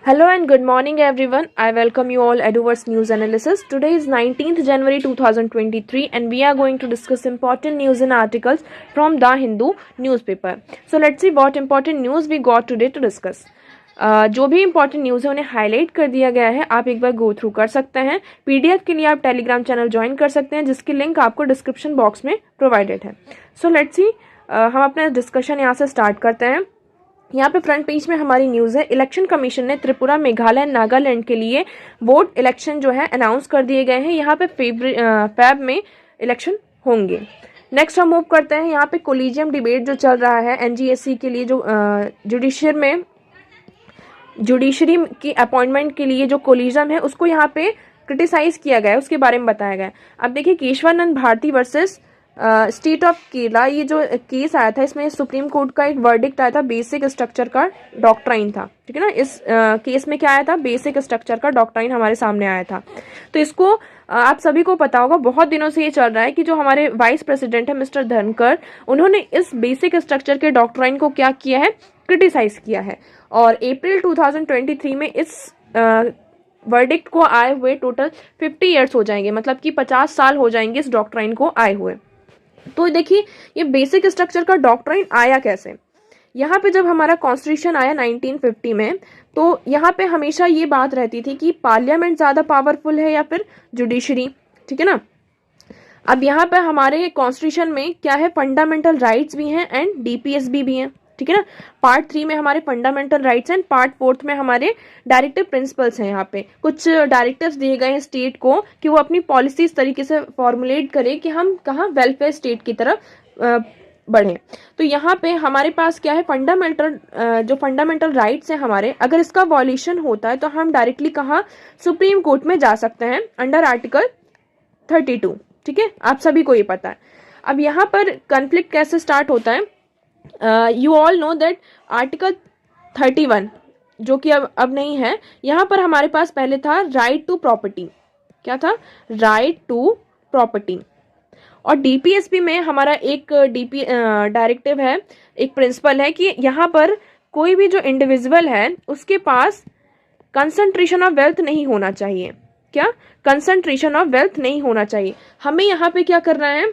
Hello and good morning everyone. I welcome you all Eduverse News Analysis. Today is 19th January 2023 and we are going to discuss important news and articles from The Hindu newspaper. So let's see what important news we got today to discuss. जो भी important news है उन्हें highlight कर दिया गया है, आप एक बार गो थ्रू कर सकते हैं। पीडीएफ के लिए आप टेलीग्राम चैनल ज्वाइन कर सकते हैं जिसकी लिंक आपको डिस्क्रिप्शन बॉक्स में प्रोवाइडेड है। सो लेट्स सी, हम अपना डिस्कशन यहाँ से स्टार्ट करते हैं। यहाँ पे फ्रंट पेज में हमारी न्यूज़ है, इलेक्शन कमीशन ने त्रिपुरा, मेघालय, नागालैंड के लिए बोर्ड इलेक्शन जो है अनाउंस कर दिए गए हैं। यहाँ पे फेब में इलेक्शन होंगे। नेक्स्ट हम मूव करते हैं, यहाँ पे कोलिजियम डिबेट जो चल रहा है एनजीएससी के लिए, जो जुडिशरी की अपॉइंटमेंट के लिए जो कोलिजियम है उसको यहाँ पे क्रिटिसाइज किया गया है, उसके बारे में बताया गया है। अब देखिए, Kesavananda Bharati versus state of Kerala, ये जो केस आया था इसमें सुप्रीम कोर्ट का एक वर्डिक्ट आया था, बेसिक स्ट्रक्चर का डॉक्ट्राइन था। ठीक है ना, इस केस में क्या आया था, बेसिक स्ट्रक्चर का डॉक्ट्राइन हमारे सामने आया था। तो इसको आप सभी को पता होगा, बहुत दिनों से ये चल रहा है कि जो हमारे वाइस प्रेसिडेंट है मिस्टर धनखड़, उन्होंने इस बेसिक स्ट्रक्चर के डॉक्ट्राइन को क्या किया है, क्रिटिसाइज किया है। और अप्रैल 2023 में इस वर्डिक्ट को आए हुए टोटल 50 ईयर्स हो जाएंगे, मतलब कि 50 साल हो जाएंगे इस डॉक्ट्राइन को आए हुए। तो देखिए, ये बेसिक स्ट्रक्चर का डॉक्ट्राइन आया कैसे। यहाँ पे जब हमारा कॉन्स्टिट्यूशन आया 1950 में, तो यहाँ पे हमेशा ये बात रहती थी कि पार्लियामेंट ज़्यादा पावरफुल है या फिर जुडिशरी। ठीक है ना। अब यहाँ पे हमारे कॉन्स्टिट्यूशन में क्या है, फंडामेंटल राइट्स भी हैं एंड डीपीएसबी भी हैं। ठीक है ना। पार्ट 3 में हमारे फंडामेंटल राइट्स एंड पार्ट 4 में हमारे डायरेक्टिव प्रिंसिपल्स हैं। यहाँ पे कुछ डायरेक्टिव्स दिए गए हैं स्टेट को कि वो अपनी पॉलिसी इस तरीके से फॉर्मुलेट करे कि हम कहाँ वेलफेयर स्टेट की तरफ बढ़े। तो यहाँ पे हमारे पास क्या है, जो फंडामेंटल राइट्स हैं हमारे, अगर इसका वॉल्यूशन होता है तो हम डायरेक्टली कहाँ, सुप्रीम कोर्ट में जा सकते हैं अंडर आर्टिकल 32। ठीक है, आप सभी को ये पता है। अब यहाँ पर कन्फ्लिक्ट कैसे स्टार्ट होता है, you all know that article 31 जो कि अब नहीं है, यहाँ पर हमारे पास पहले था राइट टू प्रॉपर्टी। क्या था, राइट टू प्रॉपर्टी। और डीपीएसपी में हमारा एक डायरेक्टिव है, एक प्रिंसिपल है कि यहाँ पर कोई भी जो इंडिविजुअल है उसके पास कंसंट्रेशन ऑफ वेल्थ नहीं होना चाहिए। क्या, कंसंट्रेशन ऑफ वेल्थ नहीं होना चाहिए। हमें यहाँ पे क्या करना है,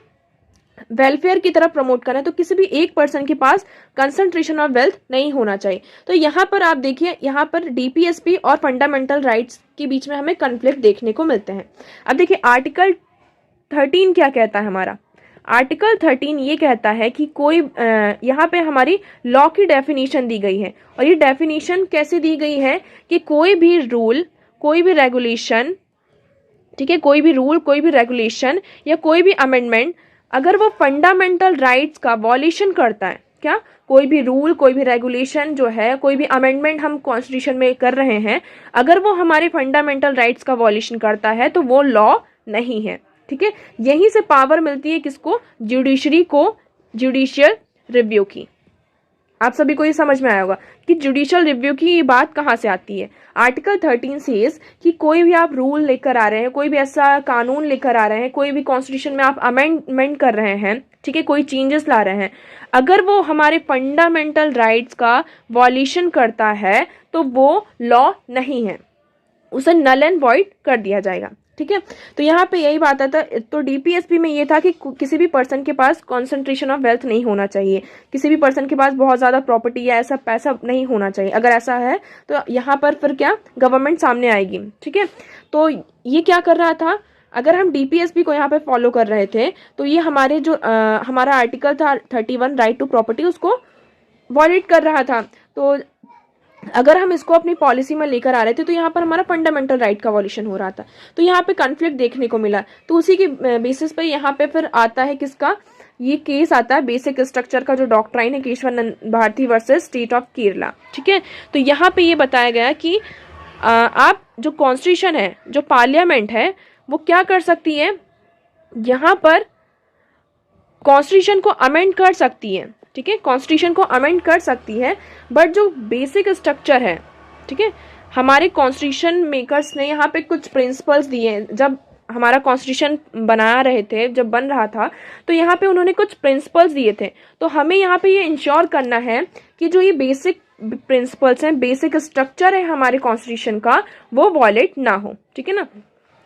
वेलफेयर की तरफ प्रमोट करना है, तो किसी भी एक पर्सन के पास कंसंट्रेशन ऑफ वेल्थ नहीं होना चाहिए। तो यहाँ पर आप देखिए, यहाँ पर डीपीएसपी और फंडामेंटल राइट्स के बीच में हमें कन्फ्लिक्ट देखने को मिलते हैं। अब देखिए, आर्टिकल 13 क्या कहता है हमारा, आर्टिकल 13 ये कहता है कि कोई यहाँ पे हमारी लॉ की डेफिनेशन दी गई है। और ये डेफिनेशन कैसे दी गई है कि कोई भी रूल, कोई भी रेगुलेशन, ठीक है, कोई भी रूल, कोई भी रेगुलेशन या कोई भी अमेंडमेंट अगर वो फंडामेंटल राइट्स का वॉल्यूशन करता है, क्या, कोई भी रूल, कोई भी रेगुलेशन जो है, कोई भी अमेंडमेंट हम कॉन्स्टिट्यूशन में कर रहे हैं, अगर वो हमारे फंडामेंटल राइट्स का वॉल्यूशन करता है तो वो लॉ नहीं है। ठीक है, यहीं से पावर मिलती है किसको, जुडिशरी को, जुडिशियल रिव्यू की। आप सभी को ये समझ में आया होगा कि जुडिशियल रिव्यू की ये बात कहाँ से आती है। आर्टिकल 13 सेज कि कोई भी आप रूल लेकर आ रहे हैं, कोई भी ऐसा कानून लेकर आ रहे हैं, कोई भी कॉन्स्टिट्यूशन में आप अमेंडमेंट कर रहे हैं, ठीक है, कोई चेंजेस ला रहे हैं, अगर वो हमारे फंडामेंटल राइट्स का वॉल्यूशन करता है तो वो लॉ नहीं है, उसे नल एंड वॉइड कर दिया जाएगा। ठीक है, तो यहाँ पे यही बात आता है। तो डीपीएसपी में ये था कि किसी भी पर्सन के पास कॉन्सेंट्रेशन ऑफ वेल्थ नहीं होना चाहिए, किसी भी पर्सन के पास बहुत ज़्यादा प्रॉपर्टी या ऐसा पैसा नहीं होना चाहिए। अगर ऐसा है तो यहाँ पर फिर क्या, गवर्नमेंट सामने आएगी। ठीक है, तो ये क्या कर रहा था, अगर हम डीपीएसपी को यहाँ पे फॉलो कर रहे थे तो ये हमारे जो हमारा आर्टिकल था 31 राइट टू प्रॉपर्टी, उसको वॉयलेट कर रहा था। तो अगर हम इसको अपनी पॉलिसी में लेकर आ रहे थे तो यहाँ पर हमारा फंडामेंटल राइट का वॉल्यूशन हो रहा था। तो यहाँ पे कन्फ्लिक्ट देखने को मिला। तो उसी के बेसिस पर यहाँ पे फिर आता है किसका, ये केस आता है बेसिक स्ट्रक्चर का जो डॉक्ट्राइन है, Kesavananda Bharati versus state of Kerala. ठीक है, तो यहाँ पे ये बताया गया कि आप जो कॉन्स्टिट्यूशन है, जो पार्लियामेंट है, वो क्या कर सकती है, यहाँ पर कॉन्स्टिट्यूशन को अमेंड कर सकती है। ठीक है, कॉन्स्टिट्यूशन को अमेंड कर सकती है, बट जो बेसिक स्ट्रक्चर है, ठीक है, हमारे कॉन्स्टिट्यूशन मेकर्स ने यहाँ पे कुछ प्रिंसिपल्स दिए हैं। जब हमारा कॉन्स्टिट्यूशन बना रहे थे, जब बन रहा था, तो यहाँ पे उन्होंने कुछ प्रिंसिपल्स दिए थे। तो हमें यहाँ पे ये इंश्योर करना है कि जो ये बेसिक प्रिंसिपल्स हैं, बेसिक स्ट्रक्चर है हमारे कॉन्स्टिट्यूशन का, वो वॉयलेट ना हो। ठीक है ना।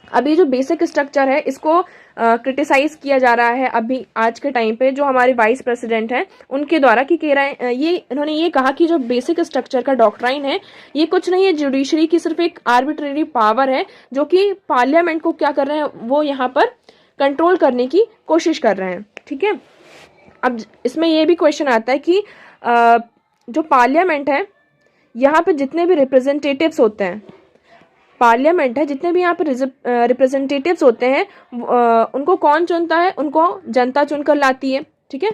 अभी जो बेसिक स्ट्रक्चर है इसको क्रिटिसाइज किया जा रहा है अभी आज के टाइम पे जो हमारे वाइस प्रेसिडेंट हैं उनके द्वारा, कि कह रहे हैं ये इन्होंने ये कहा कि जो बेसिक स्ट्रक्चर का डॉक्ट्राइन है ये कुछ नहीं है, जुडिशरी की सिर्फ एक आर्बिट्रेरी पावर है जो कि पार्लियामेंट को क्या कर रहे हैं, वो यहाँ पर कंट्रोल करने की कोशिश कर रहे हैं। ठीक है। अब इसमें ये भी क्वेश्चन आता है कि जो पार्लियामेंट है यहाँ पे जितने भी रिप्रेजेंटेटिव्स होते हैं, पार्लियामेंट है जितने भी यहाँ पे रिप्रेजेंटेटिव्स होते हैं उनको कौन चुनता है, उनको जनता चुनकर लाती है। ठीक है।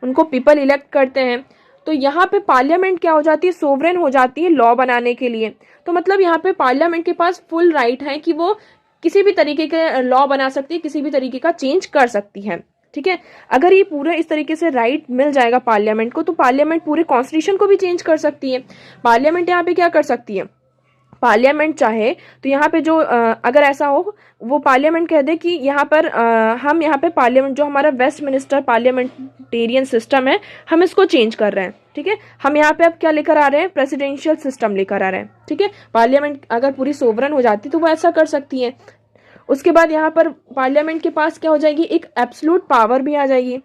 उनको पीपल इलेक्ट करते हैं। तो यहाँ पे पार्लियामेंट क्या हो जाती है, सोवरेन हो जाती है लॉ बनाने के लिए। तो मतलब यहाँ पे पार्लियामेंट के पास फुल राइट है कि वो किसी भी तरीके के लॉ बना सकती है, किसी भी तरीके का चेंज कर सकती है। ठीक है। अगर ये पूरे इस तरीके से राइट मिल जाएगा पार्लियामेंट को, तो पार्लियामेंट पूरे कॉन्स्टिट्यूशन को भी चेंज कर सकती है। पार्लियामेंट यहाँ पे क्या कर सकती है, पार्लियामेंट चाहे तो यहाँ पे जो अगर ऐसा हो वो पार्लियामेंट कह दे कि यहाँ पर हम यहाँ पे पार्लियामेंट जो हमारा वेस्ट मिनिस्टर पार्लियामेंटेरियन सिस्टम है हम इसको चेंज कर रहे हैं। ठीक है। हम यहाँ पे अब क्या लेकर आ रहे हैं, प्रेसिडेंशियल सिस्टम लेकर आ रहे हैं। ठीक है। पार्लियामेंट अगर पूरी सोवरन हो जाती तो वो ऐसा कर सकती है। उसके बाद यहाँ पर पार्लियामेंट के पास क्या हो जाएगी, एक एब्सोल्यूट पावर भी आ जाएगी,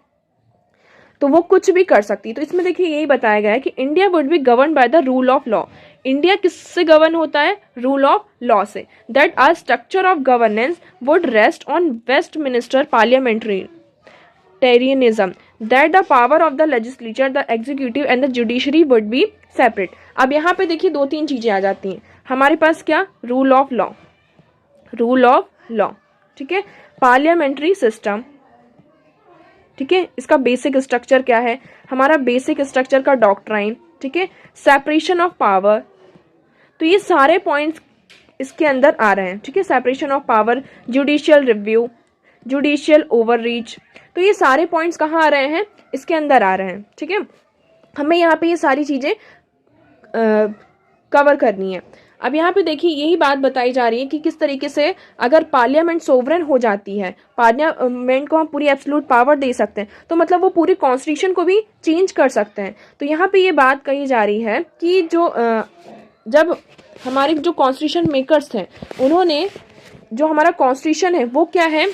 तो वो कुछ भी कर सकती है। तो इसमें देखिए यही बताया गया है कि India would be govern by the rule of law. India किससे गवर्न होता है, रूल ऑफ लॉ से। That our structure of governance would rest on Westminster parliamentarianism, that the power of the legislature, the executive and the judiciary would be separate. अब यहाँ पे देखिए दो तीन चीजें आ जाती हैं हमारे पास, क्या, rule of law, rule of law. ठीक है। Parliamentary system. ठीक है। इसका बेसिक स्ट्रक्चर क्या है, हमारा बेसिक स्ट्रक्चर का डॉक्ट्राइन। ठीक है। सेपरेशन ऑफ पावर, तो ये सारे पॉइंट्स इसके अंदर आ रहे हैं। ठीक है। Separation of power, judicial review, judicial overreach, तो ये सारे पॉइंट्स कहाँ आ रहे हैं, इसके अंदर आ रहे हैं। ठीक है। हमें यहाँ पे ये सारी चीजें कवर करनी है। अब यहाँ पे देखिए यही बात बताई जा रही है कि किस तरीके से अगर पार्लियामेंट सोवरेन हो जाती है, पार्लियामेंट को हम पूरी एब्सोल्यूट पावर दे सकते हैं, तो मतलब वो पूरी कॉन्स्टिट्यूशन को भी चेंज कर सकते हैं। तो यहाँ पे ये बात कही जा रही है कि जो जब हमारे जो कॉन्स्टिट्यूशन मेकर्स थे उन्होंने जो हमारा कॉन्स्टिट्यूशन है वो क्या है,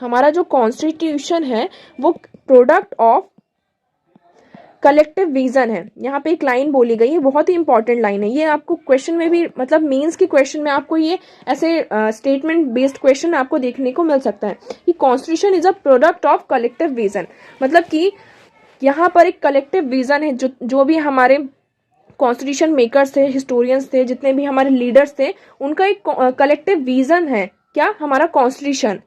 हमारा जो कॉन्स्टिट्यूशन है वो प्रोडक्ट ऑफ कलेक्टिव विजन है। यहाँ पे एक लाइन बोली गई है, बहुत ही इंपॉर्टेंट लाइन है ये, आपको क्वेश्चन में भी, मतलब मेंस के क्वेश्चन में आपको ये ऐसे स्टेटमेंट बेस्ड क्वेश्चन आपको देखने को मिल सकता है कि constitution is a product of collective vision. मतलब कि यहाँ पर एक कलेक्टिव विजन है, जो भी हमारे कॉन्स्टिट्यूशन मेकर्स थे, हिस्टोरियंस थे, जितने भी हमारे लीडर्स थे, उनका एक कलेक्टिव विजन है, क्या, हमारा कॉन्स्टिट्यूशन।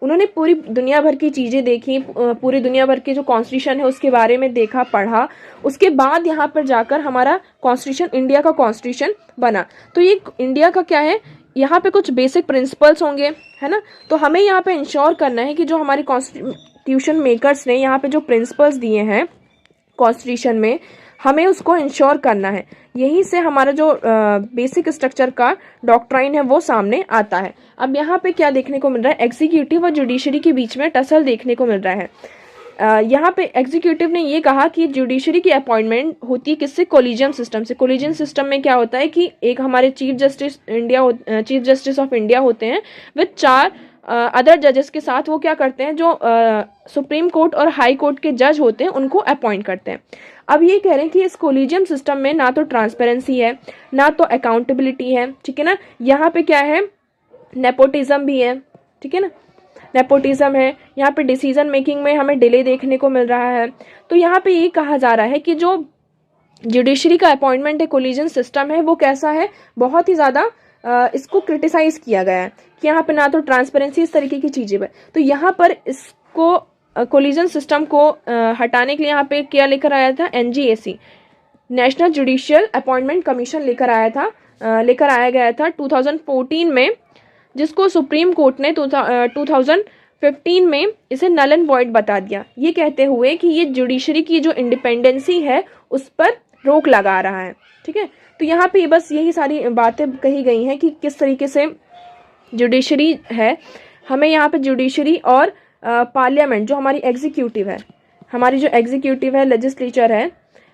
उन्होंने पूरी दुनिया भर की चीज़ें देखी, पूरी दुनिया भर के जो कॉन्स्टिट्यूशन है उसके बारे में देखा, पढ़ा, उसके बाद यहाँ पर जाकर हमारा कॉन्स्टिट्यूशन, इंडिया का कॉन्स्टिट्यूशन बना। तो ये इंडिया का क्या है, यहाँ पे कुछ बेसिक प्रिंसिपल्स होंगे, है ना। तो हमें यहाँ पे इंश्योर करना है कि जो हमारे कॉन्स्टिट्यूशन मेकर्स ने यहाँ पे जो प्रिंसिपल्स दिए हैं कॉन्स्टिट्यूशन में, हमें उसको इंश्योर करना है। यहीं से हमारा जो बेसिक स्ट्रक्चर का डॉक्ट्राइन है वो सामने आता है। अब यहाँ पे क्या देखने को मिल रहा है, एग्जीक्यूटिव और जुडिशरी के बीच में टसल देखने को मिल रहा है। यहाँ पे एग्जीक्यूटिव ने ये कहा कि जुडिशरी की अपॉइंटमेंट होती है किससे, कोलिजियम सिस्टम से। कोलिजियम सिस्टम में क्या होता है कि एक हमारे चीफ जस्टिस ऑफ इंडिया होते हैं विद 4 अदर जजेस के साथ। वो क्या करते हैं, जो सुप्रीम कोर्ट और हाई कोर्ट के जज होते हैं उनको अपॉइंट करते हैं। अब ये कह रहे हैं कि इस कोलिजियम सिस्टम में ना तो ट्रांसपेरेंसी है, ना तो अकाउंटेबिलिटी है। ठीक है ना। यहाँ पे क्या है, नेपोटिज्म भी है। ठीक है ना, नेपोटिज्म है। यहाँ पे डिसीजन मेकिंग में हमें डिले देखने को मिल रहा है। तो यहाँ पे ये कहा जा रहा है कि जो जुडिशरी का अपॉइंटमेंट है, कोलिजियम सिस्टम है, वो कैसा है, बहुत ही ज़्यादा इसको क्रिटिसाइज किया गया है कि यहाँ पे ना तो ट्रांसपेरेंसी, इस तरीके की चीज़ें है। तो यहाँ पर इसको कोलिजन सिस्टम को हटाने के लिए यहाँ पे क्या लेकर आया था, NGAC, national judicial appointment commission लेकर आया गया था 2014 में, जिसको सुप्रीम कोर्ट ने 2015 में इसे नल एंड वॉइड बता दिया, ये कहते हुए कि ये जुडिशरी की जो इंडिपेंडेंसी है उस पर रोक लगा रहा है। ठीक है। तो यहाँ पे बस यही सारी बातें कही गई हैं कि किस तरीके से जुडिशरी है, हमें यहाँ पे जुडिशरी और पार्लियामेंट, जो हमारी एग्जीक्यूटिव है, हमारी जो एग्जीक्यूटिव है, लेजिस्लेचर है,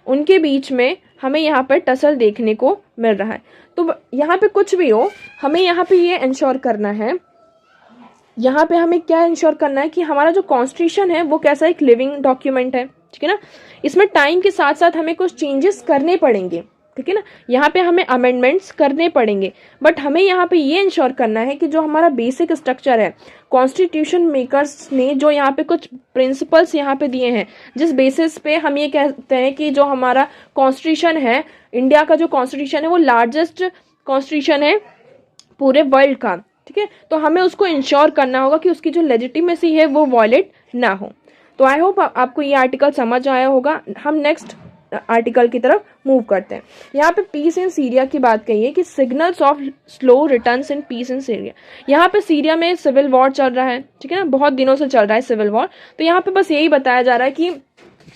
उनके बीच में हमें यहाँ पर टसल देखने को मिल रहा है। तो यहाँ पे कुछ भी हो, हमें यहाँ पे ये इंश्योर करना है, यहाँ पे हमें क्या इंश्योर करना है कि हमारा जो कॉन्स्टिट्यूशन है वो कैसा एक लिविंग डॉक्यूमेंट है, ठीक है ना। इसमें टाइम के साथ साथ हमें कुछ चेंजेस करने पड़ेंगे, ठीक है ना। यहाँ पे हमें अमेंडमेंट्स करने पड़ेंगे, बट हमें यहाँ पे ये इंश्योर करना है कि जो हमारा बेसिक स्ट्रक्चर है, कॉन्स्टिट्यूशन मेकर्स ने जो यहाँ पे कुछ प्रिंसिपल्स यहाँ पे दिए हैं, जिस बेसिस पे हम ये कहते हैं कि जो हमारा कॉन्स्टिट्यूशन है, इंडिया का जो कॉन्स्टिट्यूशन है वो लार्जेस्ट कॉन्स्टिट्यूशन है पूरे वर्ल्ड का, ठीक है। तो हमें उसको इंश्योर करना होगा कि उसकी जो लेजिटिमेसी है वो वॉयलेट ना हो। तो आई होप आपको ये आर्टिकल समझ आया होगा। हम नेक्स्ट आर्टिकल की तरफ मूव करते हैं। यहाँ पे पीस इन सीरिया की बात कही है कि signals of slow returns in peace in Syria. यहाँ पे सीरिया में सिविल वॉर चल रहा है, ठीक है ना, बहुत दिनों से चल रहा है सिविल वॉर। तो यहाँ पे बस यही बताया जा रहा है कि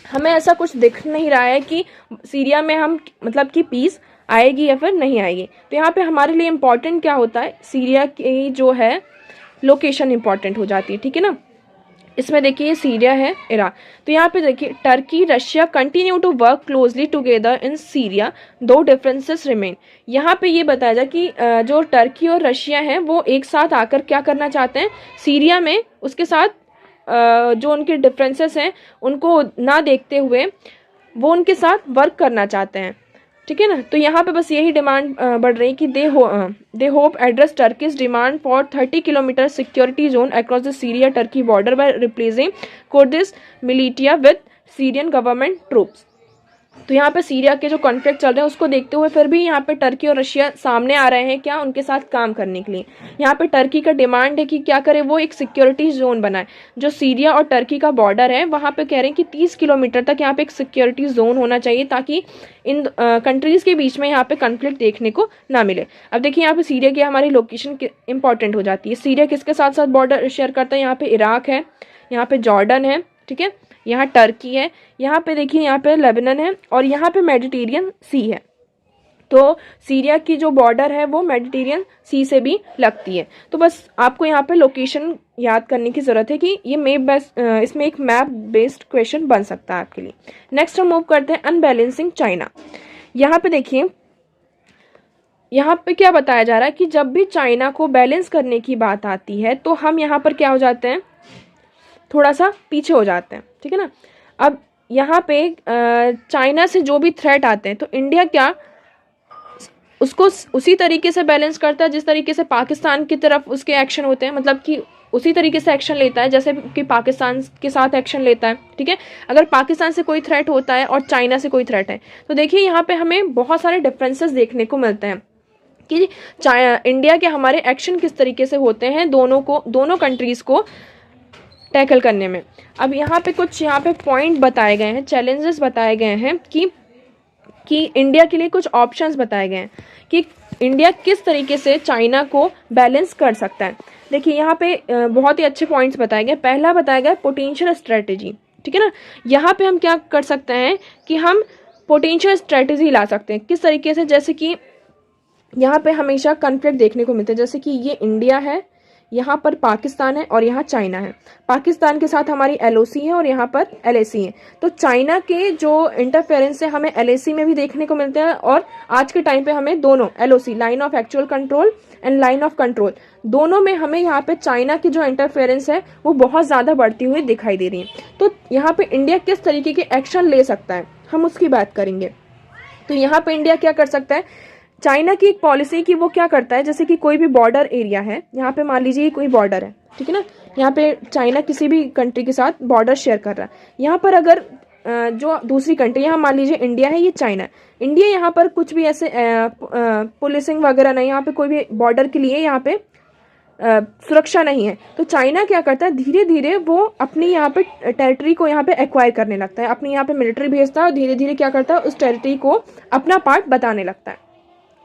हमें ऐसा कुछ दिख नहीं रहा है कि सीरिया में हम मतलब कि पीस आएगी या फिर नहीं आएगी। तो यहाँ पे हमारे लिए इम्पोर्टेंट क्या होता है, सीरिया की जो है लोकेशन इंपॉर्टेंट हो जाती है, ठीक है ना। इसमें देखिए सीरिया है, इराक। तो यहाँ पे देखिए Turkey Russia continue to work closely together in Syria though differences remain. यहाँ पे ये बताया जाए कि जो टर्की और रशिया हैं वो एक साथ आकर क्या करना चाहते हैं सीरिया में, उसके साथ जो उनके डिफरेंसेस हैं उनको ना देखते हुए वो उनके साथ वर्क करना चाहते हैं, ठीक है ना। तो यहाँ पे बस यही डिमांड बढ़ रही कि they hope address Turkey's demand for 30 kilometre security zone across the Syria Turkey border by replacing Kurdish militia with Syrian government troops. तो यहाँ पे सीरिया के जो कॉन्फ्लिक्ट चल रहे हैं उसको देखते हुए फिर भी यहाँ पे टर्की और रशिया सामने आ रहे हैं क्या, उनके साथ काम करने के लिए। यहाँ पे टर्की का डिमांड है कि क्या करे, वो एक सिक्योरिटी जोन बनाए। जो सीरिया और टर्की का बॉर्डर है वहाँ पे कह रहे हैं कि 30 किलोमीटर तक यहाँ पे एक सिक्योरिटी जोन होना चाहिए ताकि इन कंट्रीज के बीच में यहाँ पे कॉन्फ्लिक्ट देखने को ना मिले। अब देखिए यहाँ पे सीरिया की हमारी लोकेशन इंपॉर्टेंट हो जाती है। सीरिया किसके साथ साथ बॉर्डर शेयर करता है, यहाँ पे इराक है, यहाँ पे जॉर्डन है, ठीक है, यहाँ टर्की है, यहाँ पे देखिए यहाँ पे लेबनान है और यहाँ पे मेडिटेरियन सी है। तो सीरिया की जो बॉर्डर है वो मेडिटेरियन सी से भी लगती है। तो बस आपको यहाँ पे लोकेशन याद करने की ज़रूरत है कि ये मैप बेस्ड, इसमें एक मैप बेस्ड क्वेश्चन बन सकता है आपके लिए। नेक्स्ट हम मूव करते हैं अनबैलेंसिंग चाइना। यहाँ पे देखिए यहाँ पे क्या बताया जा रहा है कि जब भी चाइना को बैलेंस करने की बात आती है तो हम यहाँ पर क्या हो जाते हैं, थोड़ा सा पीछे हो जाते हैं, ठीक है ना। अब यहाँ पे चाइना से जो भी थ्रेट आते हैं तो इंडिया क्या उसको उसी तरीके से बैलेंस करता है जिस तरीके से पाकिस्तान की तरफ उसके एक्शन होते हैं, मतलब कि उसी तरीके से एक्शन लेता है जैसे कि पाकिस्तान के साथ एक्शन लेता है, ठीक है। अगर पाकिस्तान से कोई थ्रेट होता है और चाइना से कोई थ्रेट है तो देखिए यहाँ पे हमें बहुत सारे डिफरेंसेस देखने को मिलते हैं कि इंडिया के हमारे एक्शन किस तरीके से होते हैं दोनों कंट्रीज़ को टैकल करने में। अब यहाँ पे कुछ पॉइंट बताए गए हैं, चैलेंजेस बताए गए हैं कि इंडिया के लिए कुछ ऑप्शंस बताए गए हैं कि इंडिया किस तरीके से चाइना को बैलेंस कर सकता है। देखिए यहाँ पे बहुत ही अच्छे पॉइंट्स बताए गए। पहला बताया गया पोटेंशियल स्ट्रेटेजी, ठीक है ना। यहाँ पे हम क्या कर सकते हैं कि हम पोटेंशियल स्ट्रेटेजी ला सकते हैं। किस तरीके से, जैसे कि यहाँ पे हमेशा कॉन्फ्लिक्ट देखने को मिलते हैं, जैसे कि ये इंडिया है, यहाँ पर पाकिस्तान है और यहाँ चाइना है। पाकिस्तान के साथ हमारी LOC है और यहाँ पर LAC है। तो चाइना के जो इंटरफेरेंस है हमें LAC में भी देखने को मिलते हैं और आज के टाइम पे हमें दोनों LOC line of actual control and line of control दोनों में हमें यहाँ पे चाइना की जो इंटरफेरेंस है वो बहुत ज़्यादा बढ़ती हुई दिखाई दे रही है। तो यहाँ पे इंडिया किस तरीके के एक्शन ले सकता है हम उसकी बात करेंगे। तो यहाँ पे इंडिया क्या कर सकता है, चाइना की एक पॉलिसी की वो क्या करता है, जैसे कि कोई भी बॉर्डर एरिया है, यहाँ पे मान लीजिए कोई बॉर्डर है, ठीक है ना, यहाँ पे चाइना किसी भी कंट्री के साथ बॉर्डर शेयर कर रहा है। यहाँ पर अगर जो दूसरी कंट्री, यहाँ मान लीजिए इंडिया है, ये चाइना, इंडिया यहाँ पर कुछ भी ऐसे पुलिसिंग वगैरह नहीं, यहाँ पे कोई भी बॉर्डर के लिए यहाँ पे सुरक्षा नहीं है। तो चाइना क्या करता है, धीरे धीरे वो अपनी यहाँ पे टेरिटरी को यहाँ पे एक्वायर करने लगता है, अपनी यहाँ पे मिलिट्री भेजता है और धीरे धीरे क्या करता है उस टेरिटरी को अपना पार्ट बताने लगता है।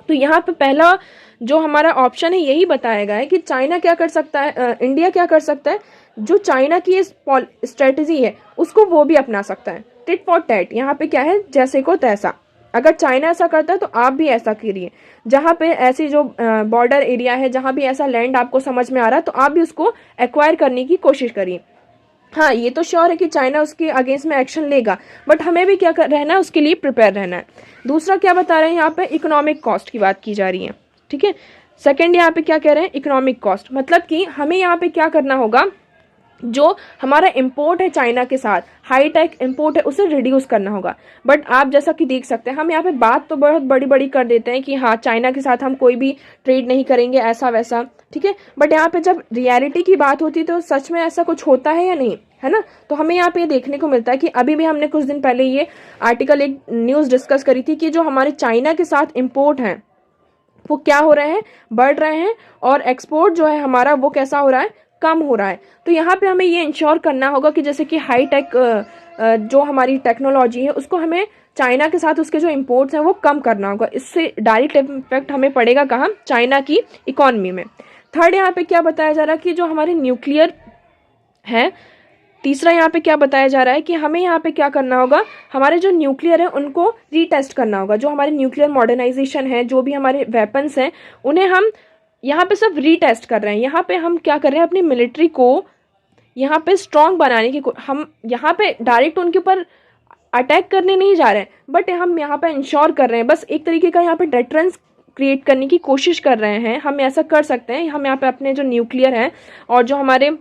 तो यहाँ पे पहला जो हमारा ऑप्शन है यही बताया गया है कि चाइना क्या कर सकता है, इंडिया क्या कर सकता है, जो चाइना की स्ट्रेटजी है उसको वो भी अपना सकता है। टिट फॉर टैट, यहाँ पे क्या है, जैसे को तैसा। अगर चाइना ऐसा करता है तो आप भी ऐसा करिए। जहाँ पे ऐसी जो बॉर्डर एरिया है, जहाँ भी ऐसा लैंड आपको समझ में आ रहा है तो आप भी उसको एक्वायर करने की कोशिश करिए। हाँ, ये तो श्योर है कि चाइना उसके अगेंस्ट में एक्शन लेगा, बट हमें भी क्या रहना है, उसके लिए प्रिपेयर रहना है। दूसरा क्या बता रहे हैं यहाँ पे, इकोनॉमिक कॉस्ट की बात की जा रही है, ठीक है। सेकंड यहाँ पे क्या कह रहे हैं, इकोनॉमिक कॉस्ट, मतलब कि हमें यहाँ पे क्या करना होगा, जो हमारा इंपोर्ट है चाइना के साथ, हाई टेक इंपोर्ट है, उसे रिड्यूस करना होगा। बट आप जैसा कि देख सकते हैं, हम यहाँ पे बात तो बहुत बड़ी बड़ी कर देते हैं कि हाँ चाइना के साथ हम कोई भी ट्रेड नहीं करेंगे, ऐसा वैसा, ठीक है। बट यहाँ पे जब रियलिटी की बात होती है तो सच में ऐसा कुछ होता है या नहीं, है ना। तो हमें यहाँ पे देखने को मिलता है कि अभी भी हमने कुछ दिन पहले ये आर्टिकल, एक न्यूज़ डिस्कस करी थी कि जो हमारे चाइना के साथ इम्पोर्ट हैं वो क्या हो रहे हैं, बढ़ रहे हैं, और एक्सपोर्ट जो है हमारा वो कैसा हो रहा है, कम हो रहा है। तो यहाँ पे हमें ये इंश्योर करना होगा कि जैसे कि हाई टेक जो हमारी टेक्नोलॉजी है उसको हमें चाइना के साथ उसके जो इम्पोर्ट्स हैं वो कम करना होगा। इससे डायरेक्ट इम्पैक्ट हमें पड़ेगा कहाँ, चाइना की इकोनॉमी में। थर्ड यहाँ पे क्या बताया जा रहा है कि जो हमारे न्यूक्लियर है, तीसरा यहाँ पे क्या बताया जा रहा है कि हमें यहाँ पे क्या करना होगा, हमारे जो न्यूक्लियर है उनको रीटेस्ट करना होगा। जो हमारे न्यूक्लियर मॉडर्नाइजेशन है, जो भी हमारे वेपन्स हैं, उन्हें हम यहाँ पे सब रीटेस्ट कर रहे हैं। यहाँ पे हम क्या कर रहे हैं, अपनी मिलिट्री को यहाँ पे स्ट्रॉन्ग बनाने की, हम यहाँ पे डायरेक्ट उनके ऊपर अटैक करने नहीं जा रहे हैं, बट हम यहाँ पे इंश्योर कर रहे हैं, बस एक तरीके का यहाँ पे डेटरेंस क्रिएट करने की कोशिश कर रहे हैं। हम ऐसा कर सकते हैं, हम यहाँ पे अपने जो न्यूक्लियर हैं और जो हमारे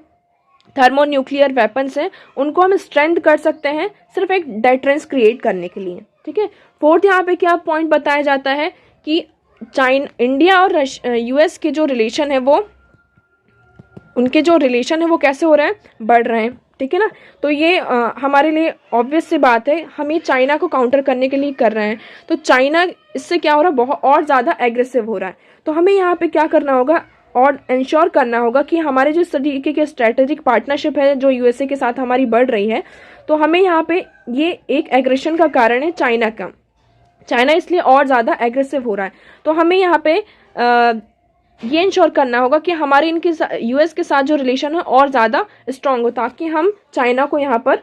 थर्मो न्यूक्लियर वेपन्स हैं उनको हम स्ट्रेंथ कर सकते हैं, सिर्फ एक डेटरेंस क्रिएट करने के लिए, ठीक है। फोर्थ यहाँ पे क्या पॉइंट बताया जाता है कि इंडिया और यूएस के जो रिलेशन है वो, उनके जो रिलेशन है वो कैसे हो रहे हैं, बढ़ रहे हैं, ठीक है ना। तो ये हमारे लिए ऑब्वियस सी बात है, हम ये चाइना को काउंटर करने के लिए कर रहे हैं। तो चाइना इससे क्या हो रहा है, बहुत और ज़्यादा एग्रेसिव हो रहा है। तो हमें यहाँ पे क्या करना होगा और इंश्योर करना होगा कि हमारे जो इस तरीके के स्ट्रेटेजिक पार्टनरशिप है जो यूएसए के साथ हमारी बढ़ रही है, तो हमें यहाँ पे ये एक एग्रेशन का कारण है चाइना का, चाइना इसलिए और ज़्यादा एग्रेसिव हो रहा है। तो हमें यहाँ पे ये इंश्योर करना होगा कि हमारे इनके यूएस के साथ जो रिलेशन है और ज़्यादा स्ट्रांग हो, ताकि हम चाइना को यहाँ पर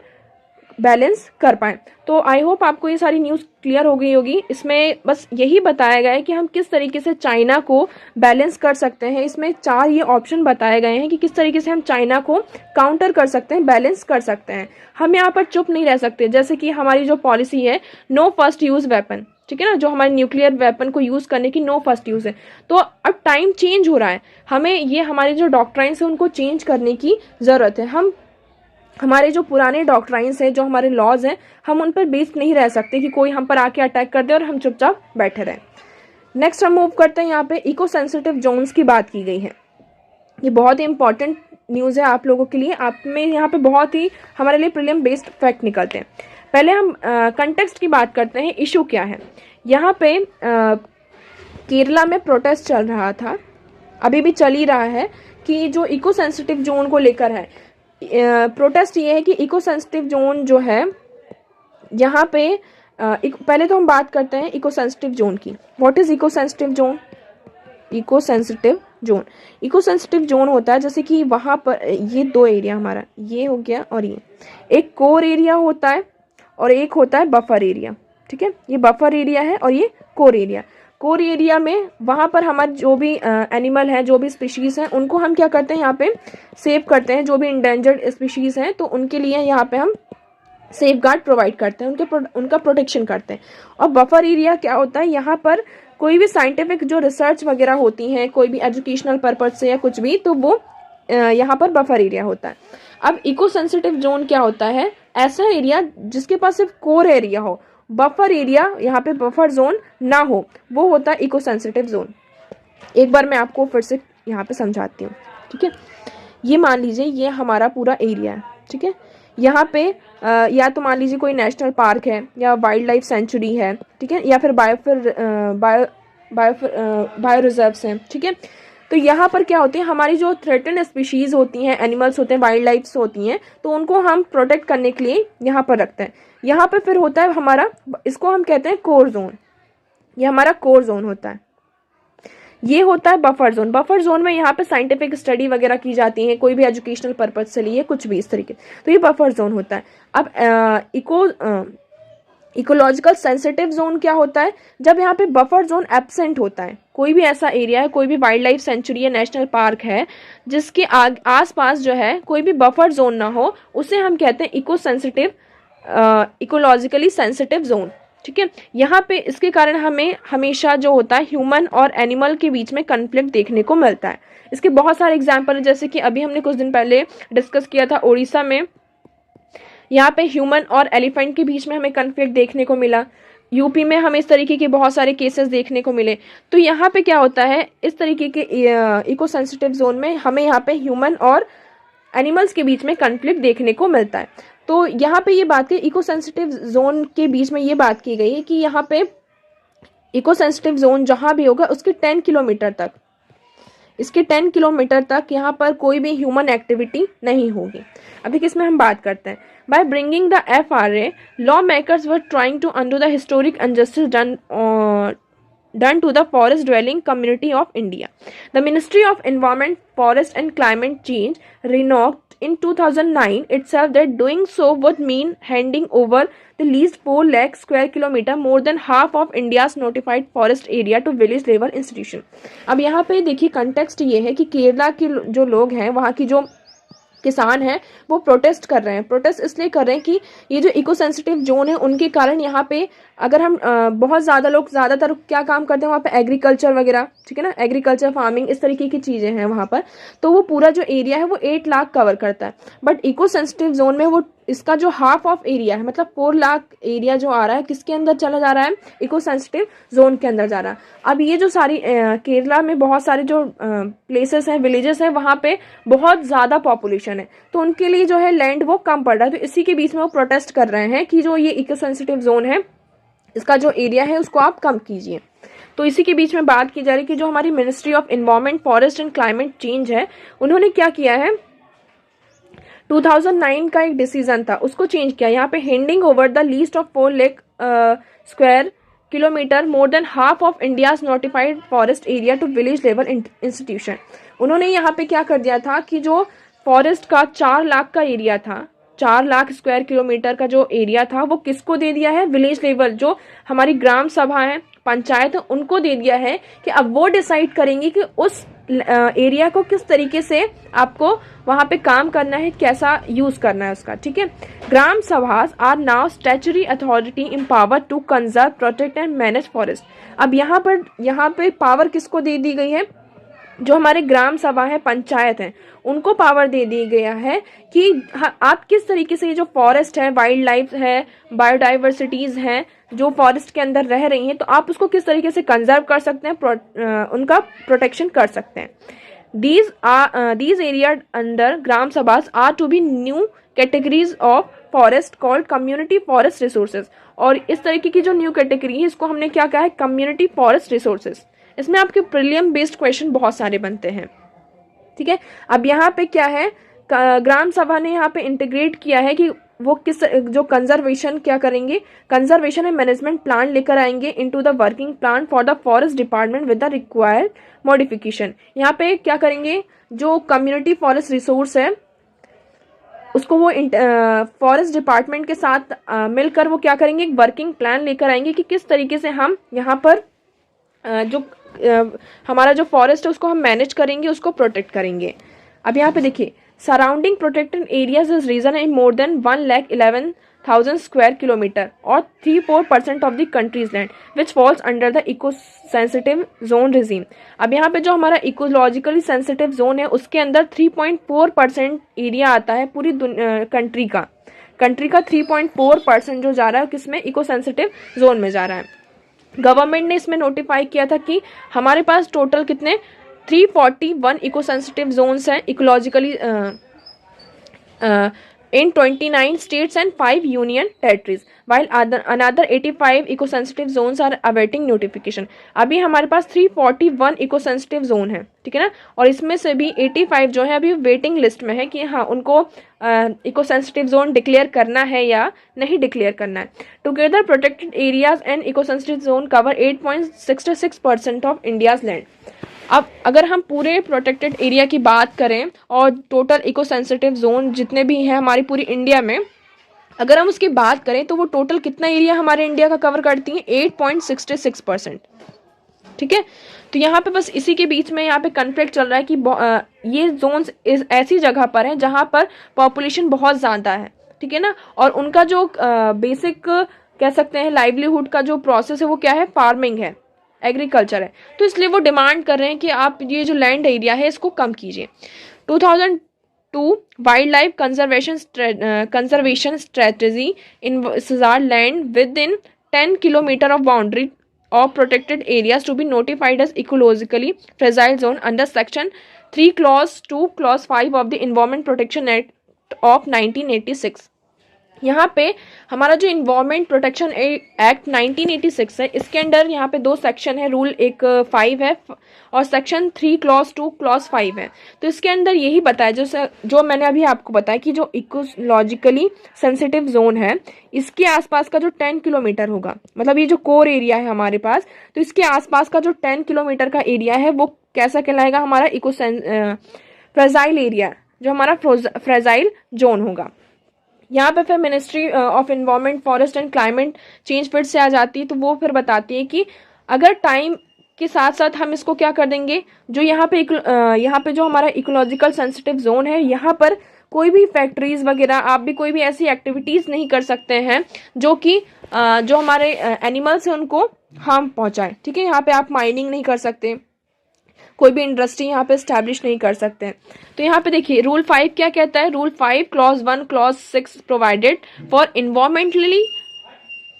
बैलेंस कर पाएँ। तो आई होप आपको ये सारी न्यूज़ क्लियर हो गई होगी। इसमें बस यही बताया गया है कि हम किस तरीके से चाइना को बैलेंस कर सकते हैं। इसमें 4 ये ऑप्शन बताए गए हैं कि किस तरीके से हम चाइना को काउंटर कर सकते हैं, बैलेंस कर सकते हैं। हम यहाँ पर चुप नहीं रह सकते, जैसे कि हमारी जो पॉलिसी है नो फर्स्ट यूज़ वेपन, ठीक है ना, जो हमारे न्यूक्लियर वेपन को यूज़ करने की नो फर्स्ट यूज़ है। तो अब टाइम चेंज हो रहा है, हमें ये हमारे जो डॉक्ट्राइन्स हैं उनको चेंज करने की ज़रूरत है। हम हमारे जो पुराने डॉक्ट्राइन्स हैं, जो हमारे लॉज हैं, हम उन पर बेस्ड नहीं रह सकते कि कोई हम पर आके अटैक कर दे और हम चुपचाप बैठे रहें। नेक्स्ट हम मूव करते हैं, यहाँ पे इको सेंसिटिव जोन्स की बात की गई है। ये बहुत ही इंपॉर्टेंट न्यूज़ है आप लोगों के लिए। आप में यहाँ पे बहुत ही हमारे लिए प्रीलिम बेस्ड फैक्ट निकलते हैं। पहले हम कंटेक्स्ट की बात करते हैं, इशू क्या है। यहाँ पे केरला में प्रोटेस्ट चल रहा था, अभी भी चल ही रहा है, कि जो इको सेंसिटिव जोन को लेकर है। प्रोटेस्ट ये है कि इको सेंसिटिव जोन जो है यहाँ पे पहले तो हम बात करते हैं इको सेंसिटिव जोन की। What is eco sensitive zone? Eco sensitive zone, eco sensitive zone होता है जैसे कि वहाँ पर ये 2 एरिया हमारा ये हो गया, और ये एक कोर एरिया होता है और एक होता है बफर एरिया, ठीक है। ये बफर एरिया है और ये कोर एरिया। कोर एरिया में वहाँ पर हमारे जो भी एनिमल हैं, जो भी स्पीशीज़ हैं, उनको हम क्या करते हैं, यहाँ पे सेव करते हैं। जो भी इंडेंजर्ड स्पीशीज़ हैं तो उनके लिए यहाँ पे हम सेफ गार्ड प्रोवाइड करते हैं, उनका प्रोटेक्शन करते हैं। और बफर एरिया क्या होता है, यहाँ पर कोई भी साइंटिफिक जो रिसर्च वगैरह होती हैं, कोई भी एजुकेशनल पर्पज से या कुछ भी, तो वो यहाँ पर बफर एरिया होता है। अब इको सेंसिटिव जोन क्या होता है, ऐसा एरिया जिसके पास सिर्फ कोर एरिया हो, बफर एरिया, यहाँ पे बफर जोन ना हो, वो होता है इको सेंसिटिव जोन। एक बार मैं आपको फिर से यहाँ पे समझाती हूँ, ठीक है। ये मान लीजिए ये हमारा पूरा एरिया है, ठीक है। यहाँ पे या तो मान लीजिए कोई नेशनल पार्क है या वाइल्ड लाइफ सेंचुरी है, ठीक है, या फिर बायो रिजर्व्स हैं, ठीक है। तो यहाँ पर क्या होते हैं, हमारी जो थ्रेटन स्पीशीज़ होती हैं, एनिमल्स होते हैं, वाइल्ड लाइफ्स होती हैं, तो उनको हम प्रोटेक्ट करने के लिए यहाँ पर रखते हैं। यहाँ पे फिर होता है हमारा, इसको हम कहते हैं कोर जोन, ये हमारा कोर जोन होता है। ये होता है बफर जोन। बफर जोन में यहाँ पे साइंटिफिक स्टडी वगैरह की जाती है, कोई भी एजुकेशनल पर्पज से लिए कुछ भी इस तरीके, तो ये बफर जोन होता है। अब इकोलॉजिकल सेंसिटिव जोन क्या होता है? जब यहाँ पे बफर जोन एब्सेंट होता है, कोई भी ऐसा एरिया है, कोई भी वाइल्ड लाइफ सेंचुरी या नेशनल पार्क है जिसके आस पास जो है कोई भी बफर जोन ना हो, उसे हम कहते हैं eco sensitive, ecologically sensitive zone. ठीक है, यहाँ पे इसके कारण हमें हमेशा जो होता है ह्यूमन और एनिमल के बीच में कन्फ्लिक्ट देखने को मिलता है। इसके बहुत सारे एग्जाम्पल हैं, जैसे कि अभी हमने कुछ दिन पहले डिस्कस किया था उड़ीसा में, यहाँ पे ह्यूमन और एलिफेंट के बीच में हमें कन्फ्लिक्ट देखने को मिला। यूपी में हमें इस तरीके के बहुत सारे केसेस देखने को मिले। तो यहाँ पे क्या होता है, इस तरीके के इको सेंसिटिव जोन में हमें यहाँ पे ह्यूमन और एनिमल्स के बीच में कन्फ्लिक्ट देखने को मिलता है। तो यहाँ पे ये बात है, इको सेंसिटिव जोन के बीच में ये बात की गई है कि यहाँ पे इको सेंसिटिव जोन जहाँ भी होगा उसके 10 किलोमीटर तक, इसके 10 किलोमीटर तक यहाँ पर कोई भी ह्यूमन एक्टिविटी नहीं होगी। अभी किसमें हम बात करते हैं, by bringing the FRA, law makers were trying to undo the historic injustice done to the forest dwelling community of India. The Ministry of Environment, Forest and Climate Change remarked in 2009 itself that doing so would mean handing over the least 4 lakh square kilometer, more than half of India's notified forest area, to village level institution. अब यहाँ पे देखिए context ये है कि केरला के जो लोग हैं, वहाँ की जो किसान हैं, वो प्रोटेस्ट कर रहे हैं। प्रोटेस्ट इसलिए कर रहे हैं कि ये जो इको सेंसिटिव जोन है उनके कारण यहाँ पे अगर हम बहुत ज़्यादा लोग ज़्यादातर क्या काम करते हैं वहाँ पे, एग्रीकल्चर वगैरह, ठीक है ना, एग्रीकल्चर फार्मिंग इस तरीके की चीज़ें हैं वहाँ पर। तो वो पूरा जो एरिया है वो 8 लाख कवर करता है, बट इको सेंसिटिव जोन में वो इसका जो हाफ ऑफ एरिया है, मतलब 4 लाख एरिया जो आ रहा है, किसके अंदर चला जा रहा है, इको सेंसिटिव जोन के अंदर जा रहा है। अब ये जो सारी केरला में बहुत सारे जो प्लेसेस हैं, विलेजेस हैं, वहाँ पे बहुत ज़्यादा पॉपुलेशन है, तो उनके लिए जो है लैंड वो कम पड़ रहा है। तो इसी के बीच में वो प्रोटेस्ट कर रहे हैं कि जो ये इको सेंसिटिव जोन है, इसका जो एरिया है उसको आप कम कीजिए। तो इसी के बीच में बात की जा रही है कि जो हमारी ministry of environment, forest and climate change है, उन्होंने क्या किया है, 2009 का एक डिसीजन था, उसको चेंज किया। यहाँ पे handing over the least of 4 lakh square kilometre, more than half of India's notified forest area, to village level institution. उन्होंने यहाँ पे क्या कर दिया था कि जो फॉरेस्ट का 4 लाख का एरिया था, 4 लाख स्क्वायर किलोमीटर का जो एरिया था, वो किसको दे दिया है, विलेज लेवल, जो हमारी ग्राम सभा है, पंचायत, उनको दे दिया है कि अब वो डिसाइड करेंगे कि उस एरिया को किस तरीके से आपको वहां पे काम करना है, कैसा यूज करना है उसका। ठीक है, Gram Sabhas are now statutory authority empowered to conserve, protect and manage forest. अब यहाँ पे पावर किसको दे दी गई है, जो हमारे ग्राम सभा है, पंचायत है, उनको पावर दे दी गया है कि आप किस तरीके से ये जो फॉरेस्ट है, वाइल्ड लाइफ है, बायोडाइवर्सिटीज हैं जो फॉरेस्ट के अंदर रह रही हैं, तो आप उसको किस तरीके से कंजर्व कर सकते हैं, उनका प्रोटेक्शन कर सकते हैं। these area under Gram Sabhas are to be new categories of forest called community forest resources. और इस तरीके की जो न्यू कैटेगरी है, इसको हमने क्या कहा है, कम्युनिटी फॉरेस्ट रिसोर्सेज। इसमें आपके प्रीलियम बेस्ड क्वेश्चन बहुत सारे बनते हैं। ठीक है, अब यहाँ पे क्या है, ग्राम सभा ने यहाँ पे इंटीग्रेट किया है कि वो किस जो कंजर्वेशन क्या करेंगे, कंजर्वेशन एंड मैनेजमेंट प्लान लेकर आएंगे into the working plan for the forest department with the required modification. यहाँ पे क्या करेंगे, जो कम्युनिटी फॉरेस्ट रिसोर्स है उसको वो फॉरेस्ट डिपार्टमेंट के साथ मिलकर वो क्या करेंगे, एक वर्किंग प्लान लेकर आएंगे कि किस तरीके से हम यहाँ पर जो हमारा जो फॉरेस्ट है उसको हम मैनेज करेंगे, उसको प्रोटेक्ट करेंगे। अब यहाँ पे देखिए, surrounding protected areas is region in more than 1,11,000 square kilometre और 3-4% of the country's land which falls under the eco sensitive zone regime. अब यहाँ पे जो हमारा इकोलॉजिकली सेंसिटिव जोन है उसके अंदर 3.4% एरिया आता है पूरी कंट्री का 3.4% जो जा रहा है किसमें, इको सेंसिटिव जोन में जा रहा है। गवर्नमेंट ने इसमें नोटिफाई किया था कि हमारे पास टोटल कितने 341 इको सेंसिटिव जोन्स हैं ecologically in 29 states and 5 union territories, while another 85 eco sensitive zones are awaiting notification। अभी हमारे पास 341 eco sensitive zone है, ठीक है ना, और इसमें से भी 85 जो है अभी वेटिंग लिस्ट में है कि हाँ उनको इको सेंसिटिव जोन डिक्लेयर करना है या नहीं डिक्लेयर करना है। Together protected areas and eco sensitive zone cover 8.66% of India's land. अब अगर हम पूरे प्रोटेक्टेड एरिया की बात करें और टोटल इको सेंसिटिव जोन जितने भी हैं हमारी पूरी इंडिया में, अगर हम उसकी बात करें तो वो टोटल कितना एरिया हमारे इंडिया का कवर करती हैं, 8.66%। ठीक है, तो यहाँ पे बस इसी के बीच में यहाँ पे कन्फ्लिक्ट चल रहा है कि ये जोन्स इस ऐसी जगह पर हैं जहाँ पर पॉपुलेशन बहुत ज़्यादा है। ठीक है ना, और उनका जो बेसिक कह सकते हैं लाइवलीहुड का जो प्रोसेस है वो क्या है, फार्मिंग है, एग्रीकल्चर है। तो इसलिए वो डिमांड कर रहे हैं कि आप ये जो लैंड एरिया है इसको कम कीजिए। 2002 wild life conservation strategy in land with in 10 kilometre of boundary of protected areas to be notified as ecologically fragile zone under section 3 clause 2 clause 5 of the Environment Protection Act of 1986। यहाँ पे हमारा जो environment protection act 1986 है, इसके under यहाँ पे 2 section है, rule एक 5 है और सेक्शन 3 क्लॉज 2 क्लॉज 5 है। तो इसके अंदर यही बताया जो मैंने अभी आपको बताया कि जो इकोलॉजिकली सेंसिटिव जोन है इसके आसपास का जो 10 किलोमीटर होगा, मतलब ये जो कोर एरिया है हमारे पास, तो इसके आसपास का जो 10 किलोमीटर का एरिया है वो कैसा कहलाएगा, हमारा फ्रेजाइल एरिया, जो हमारा फ्रेजाइल जोन होगा। यहाँ पे फिर ministry of environment forest and climate change फिर से आ जाती है, तो वो फिर बताती है कि अगर टाइम के साथ साथ हम इसको क्या कर देंगे, जो यहाँ पे जो हमारा इकोलॉजिकल सेंसिटिव जोन है यहाँ पर कोई भी फैक्ट्रीज वगैरह, आप भी कोई भी ऐसी एक्टिविटीज़ नहीं कर सकते हैं जो कि जो हमारे एनिमल्स हैं उनको हार्म पहुँचाए। ठीक है, यहाँ पे आप माइनिंग नहीं कर सकते, कोई भी इंडस्ट्री यहाँ पे स्टैब्लिश नहीं कर सकते हैं। तो यहाँ पे देखिए रूल 5 क्या कहता है, rule 5 clause 1 clause 6 provided for environmentally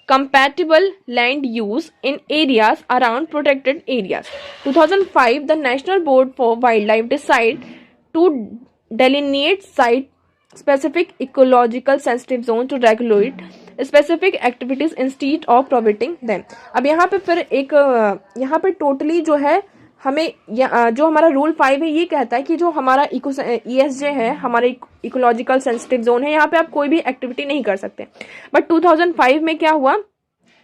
compatible land use in areas around protected areas. 2005 the National Board for Wildlife decided to delineate site specific ecological sensitive zone to regulate specific activities instead of prohibiting them। अब यहाँ पे फिर एक यहाँ पे totally जो है हमें जो हमारा रूल 5 है ये कहता है कि जो हमारा ESJ है, हमारा इकोलॉजिकल सेंसिटिव जोन है, यहाँ पे आप कोई भी एक्टिविटी नहीं कर सकते। बट 2005 में क्या हुआ,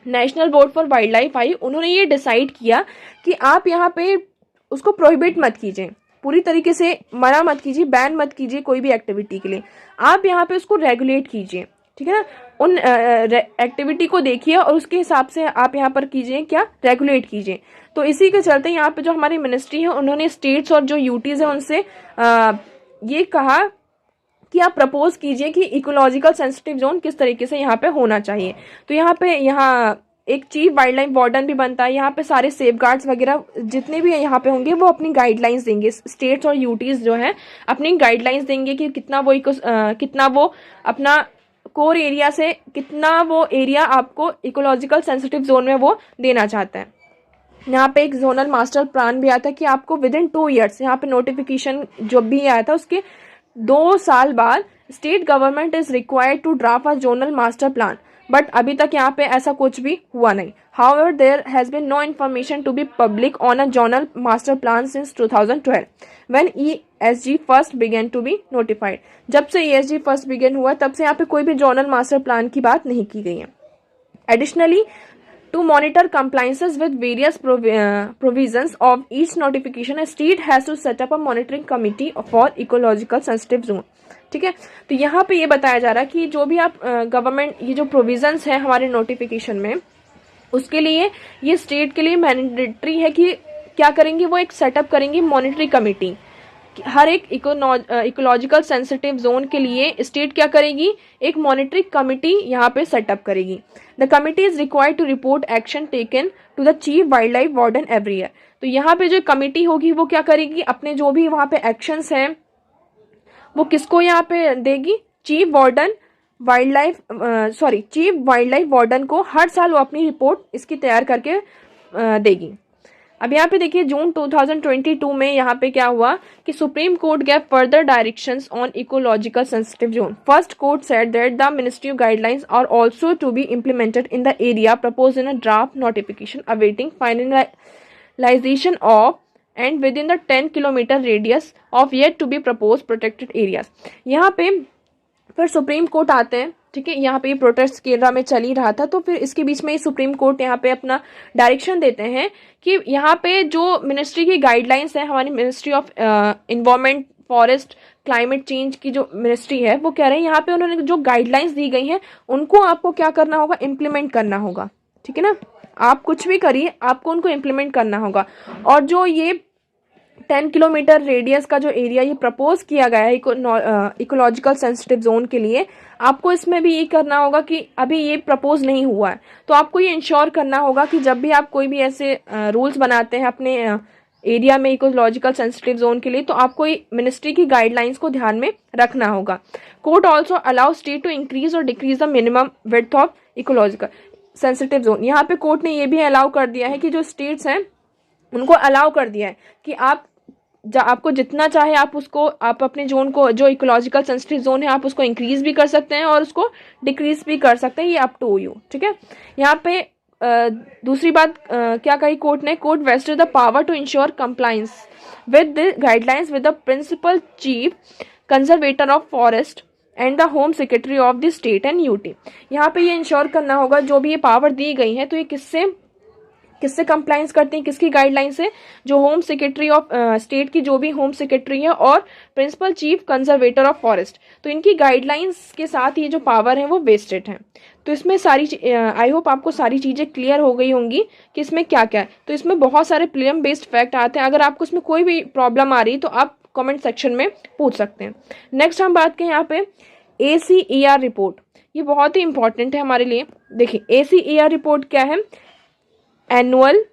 national board for wild life I, उन्होंने ये डिसाइड किया कि आप यहाँ पे उसको प्रोहिबिट मत कीजिए, पूरी तरीके से मना मत कीजिए, बैन मत कीजिए कोई भी एक्टिविटी के लिए, आप यहाँ पे उसको रेगुलेट कीजिए। ठीक है ना, उन एक्टिविटी को देखिए और उसके हिसाब से आप यहाँ पर कीजिए, क्या रेगुलेट कीजिए। तो इसी के चलते यहाँ पे जो हमारी मिनिस्ट्री है उन्होंने स्टेट्स और जो यूटीज है उनसे ये कहा कि आप प्रपोज कीजिए कि इकोलॉजिकल सेंसिटिव जोन किस तरीके से यहाँ पे होना चाहिए। तो यहाँ एक चीफ वाइल्ड लाइफ वार्डन भी बनता है, यहाँ पे सारे सेफ गार्ड्स वगैरह जितने भी यहाँ पे होंगे वो अपनी गाइडलाइंस देंगे, स्टेट्स और यूटीज जो है अपनी गाइडलाइंस देंगे कि कितना वो अपना कोर एरिया से कितना वो एरिया आपको इकोलॉजिकल सेंसिटिव जोन में वो देना चाहता है। यहाँ पे एक जोनल मास्टर प्लान भी आता है कि आपको विद इन 2 ईयर्स, यहाँ पे नोटिफिकेशन जो भी आया था उसके 2 साल बाद state government is required to draft a zonal master plan, but अभी तक यहाँ पे ऐसा कुछ भी हुआ नहीं। However there has been no information to be public on a zonal master plan since 2012 when ESG first began to be notified. जब से ESG फर्स्ट बिगेन हुआ तब से यहाँ पे कोई भी जोनल मास्टर प्लान की बात नहीं की गई है। Additionally to monitor compliances with various provisions of each notification, a state has to set up a monitoring committee for ecological sensitive zone। ठीक है, तो यहाँ पे ये बताया जा रहा है कि जो भी आप गवर्नमेंट ये जो प्रोविजंस है हमारे नोटिफिकेशन में, उसके लिए ये स्टेट के लिए मैंडेटरी है कि क्या करेंगे, वो एक सेटअप करेंगे मॉनिटरी कमेटी। हर एक इकोलॉजिकल सेंसिटिव जोन के लिए स्टेट क्या करेगी, एक मॉनिटरी कमेटी यहाँ पे सेटअप करेगी। The committee is required to report action taken to the chief wildlife warden every year. तो यहाँ पे जो कमेटी होगी वो क्या करेगी, अपने जो भी वहाँ पे एक्शंस हैं वो किसको यहाँ पे देगी, चीफ वाइल्ड लाइफ वार्डन को हर साल वो अपनी रिपोर्ट इसकी तैयार करके देगी। अब यहाँ पे देखिए जून 2022 में यहाँ पे क्या हुआ कि Supreme Court gave further directions on ecological sensitive zone. First court said that the ministry guidelines are also to be implemented in the area proposed in a draft notification awaiting finalisation of and within the 10 kilometre radius of yet to be propose protected areas. यहाँ पे फिर supreme court आते हैं। ठीक है, यहाँ पे ये प्रोटेस्ट केरला में चल ही रहा था, तो फिर इसके बीच में सुप्रीम कोर्ट यहाँ पे अपना डायरेक्शन देते हैं कि यहाँ पे जो मिनिस्ट्री की गाइडलाइंस है, हमारी ministry of environment forest climate change की जो मिनिस्ट्री है वो कह रहे हैं यहाँ पे उन्होंने जो गाइडलाइंस दी गई हैं उनको आपको क्या करना होगा, इम्प्लीमेंट करना होगा। ठीक है ना, आप कुछ भी करिए आपको उनको इम्प्लीमेंट करना होगा। और जो ये 10 किलोमीटर रेडियस का जो एरिया ये प्रपोज किया गया है इकोलॉजिकल सेंसिटिव जोन के लिए, आपको इसमें भी ये करना होगा कि अभी ये प्रपोज नहीं हुआ है तो आपको ये इंश्योर करना होगा कि जब भी आप कोई भी ऐसे रूल्स बनाते हैं अपने एरिया में इकोलॉजिकल सेंसिटिव जोन के लिए तो आपको मिनिस्ट्री की गाइडलाइंस को ध्यान में रखना होगा। Court also allow state to increase और decrease the minimum width of ecological sensitive zone. यहाँ पे कोर्ट ने ये भी अलाउ कर दिया है कि जो स्टेट्स हैं उनको अलाउ कर दिया है कि आपको जितना चाहे आप अपने जोन को, जो इकोलॉजिकल सेंसिटिव जोन है, आप उसको इंक्रीज भी कर सकते हैं और उसको डिक्रीज भी कर सकते हैं, ये अप टू यू। ठीक है, यहाँ पे दूसरी बात क्या कही कोर्ट ने, court vested the power to ensure compliance with the guidelines with the principal chief conservator of forest and the home secretary of the state and UT. यहाँ पे ये इंश्योर करना होगा जो भी ये पावर दी गई है तो ये किससे कंप्लायंस करते हैं, किसकी गाइडलाइन से, जो होम सेक्रेटरी ऑफ स्टेट की जो भी होम सेक्रेटरी है और principal chief conservator of forest, तो इनकी गाइडलाइंस के साथ ये जो पावर है वो वेस्टेड है। तो इसमें सारी आई होप आपको सारी चीज़ें क्लियर हो गई होंगी कि इसमें क्या क्या है। तो इसमें बहुत सारे प्लेम बेस्ड फैक्ट आते हैं, अगर आपको इसमें कोई भी प्रॉब्लम आ रही तो आप कमेंट सेक्शन में पूछ सकते हैं। नेक्स्ट हम बात करें यहाँ पे ACER रिपोर्ट, ये बहुत ही इंपॉर्टेंट है हमारे लिए। देखिए ACER रिपोर्ट क्या है, annual